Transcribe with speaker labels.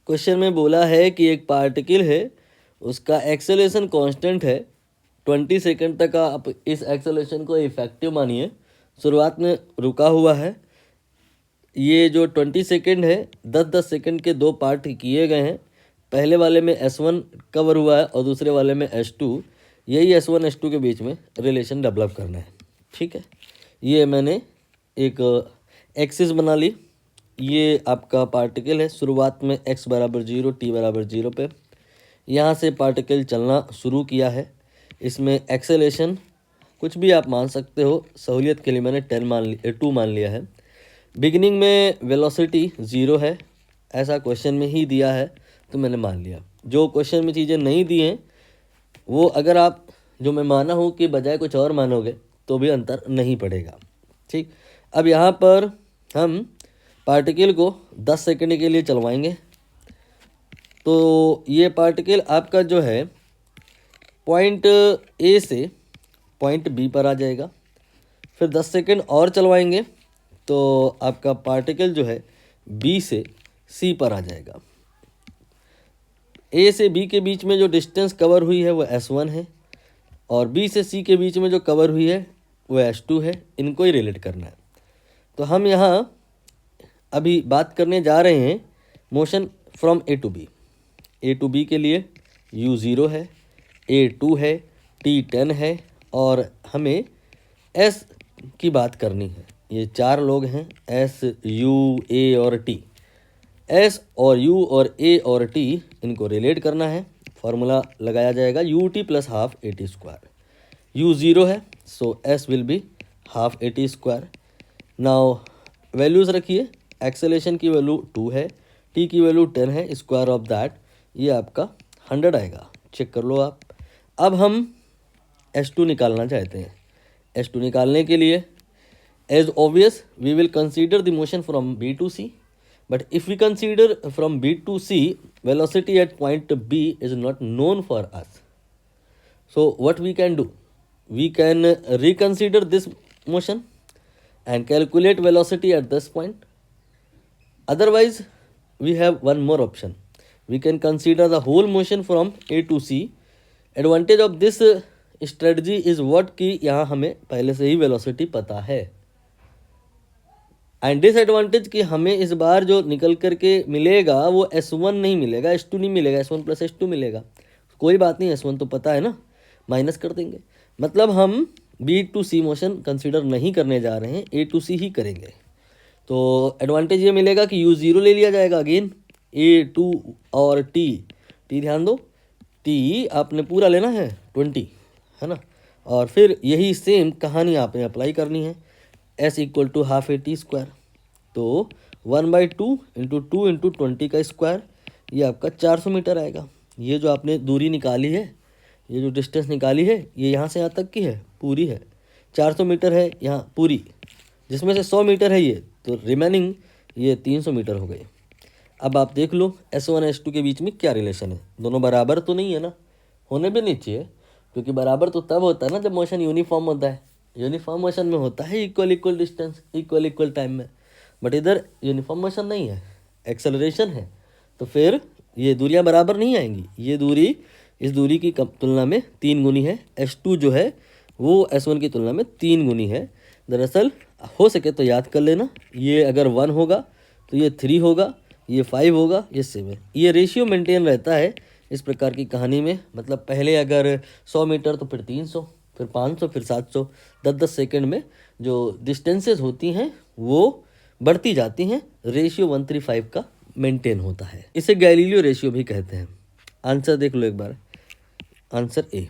Speaker 1: Question में बोला है कि एक पार्टिकल है, उसका एक्सेलरेशन कांस्टेंट है 20 सेकंड तक आप इस एक्सेलरेशन को इफेक्टिव मानिए। शुरुआत में रुका हुआ है, ये जो 20 सेकंड है 10-10 सेकंड के दो पार्ट किए गए हैं। पहले वाले में S1 कवर हुआ है और दूसरे वाले में S2। यही S1 S2 के बीच में रिलेशन डेवलप करना है। ठीक है, ये मैंने एक एक्सिस बना ली। ये आपका पार्टिकल है, शुरुआत में x बराबर 0 t बराबर 0 पे यहाँ से पार्टिकल चलना शुरू किया है। इसमें एक्सेलेरेशन कुछ भी आप मान सकते हो, सहूलियत के लिए मैंने 2 मान लिया है। बिगिनिंग में वेलोसिटी 0 है, ऐसा क्वेश्चन में ही दिया है तो मैंने मान लिया। जो क्वेश्चन में चीज़ें नहीं दी हैं वो अगर आप जो मैं माना हूँ कि बजाय कुछ और मानोगे तो भी अंतर नहीं पड़ेगा। ठीक, अब यहाँ पर हम पार्टिकल को 10 सेकंड के लिए चलवाएंगे। तो ये पार्टिकल आपका जो है पॉइंट ए से पॉइंट बी पर आ जाएगा। फिर 10 सेकंड और चलवाएंगे तो आपका पार्टिकल जो है बी से सी पर आ जाएगा। ए से बी के बीच में जो डिस्टेंस कवर हुई है वो S1 है और बी से सी के बीच में जो कवर हुई है वो S2 है। इनको ही रिलेट करना है। तो हम यहाँ अभी बात करने जा रहे हैं motion from A to B. A to B के लिए u0 है, a2 है, t10 है और हमें s की बात करनी है। ये 4 लोग हैं, s, u, a और t। s और u और a और t इनको रिलेट करना है। फॉर्मूला लगाया जाएगा ut plus half at square. u0 है सो s will be half at square. Now values रखिए, एक्सेलेरेशन की वैल्यू 2 है, t की वैल्यू 10 है, स्क्वायर ऑफ दैट ये आपका 100 आएगा। चेक कर लो आप। अब हम S2 निकालना चाहते हैं। S2 निकालने के लिए as obvious we will consider the motion from B to C, but if we consider from B to C velocity at point B is not known for us. So what we can do, we can reconsider this motion and calculate velocity at this point. Otherwise we have one more option, we can consider the whole motion from A to C. Advantage of this strategy is what कि यहाँ हमें पहले से ही velocity पता है and disadvantage कि हमें इस बार जो निकल करके मिलेगा वो S1 नहीं मिलेगा, S2 नहीं मिलेगा, S1 प्लस S2 मिलेगा। कोई बात नहीं, S1 तो पता है ना, माइनस कर देंगे। मतलब हम B to C motion consider नहीं करने जा रहे हैं, A to C ही करेंगे। तो एडवांटेज ये मिलेगा कि u0 ले लिया जाएगा अगेन, A2 और t ध्यान दो, t आपने पूरा लेना है 20 है ना। और फिर यही सेम कहानी आपने अप्लाई करनी है, s equal to half at square. तो 1/2 इंटू 2 इंटू 20 का स्क्वायर, ये आपका 400 मीटर आएगा। ये जो आपने दूरी निकाली है, ये जो डिस्टेंस निकाली है, ये यहाँ से यहाँ तक की है, पूरी है। 400 मीटर है यहाँ पूरी, जिसमें से 100 मीटर है ये, तो रिमेनिंग ये 300 मीटर हो गई। अब आप देख लो S1 S2 के बीच में क्या रिलेशन है। दोनों बराबर तो नहीं है ना, होने भी नहीं चाहिए, क्योंकि बराबर तो तब होता है ना जब मोशन यूनिफॉर्म होता है। यूनिफॉर्म मोशन में होता है इक्वल डिस्टेंस इक्वल टाइम में, बट इधर यूनिफॉर्म मोशन नहीं है, एक्सेलरेशन है। तो फिर ये दूरियाँ बराबर नहीं आएंगी। ये दूरी इस दूरी की तुलना में 3 गुनी है। S2 जो है वो S1 की तुलना में 3 गुनी है। दरअसल हो सके तो याद कर लेना, ये अगर 1 होगा तो ये 3 होगा, ये 5 होगा, ये 7। ये रेशियो मेंटेन रहता है इस प्रकार की कहानी में। मतलब पहले अगर 100 मीटर तो फिर 300, फिर 500, फिर 700। 10-10 सेकंड में जो डिस्टेंसेस होती हैं वो बढ़ती जाती हैं। रेशियो 1:3:5 का मेंटेन होता है। इसे गैलीलियो रेशियो भी कहते हैं। आंसर देख लो एक बार, आंसर ए।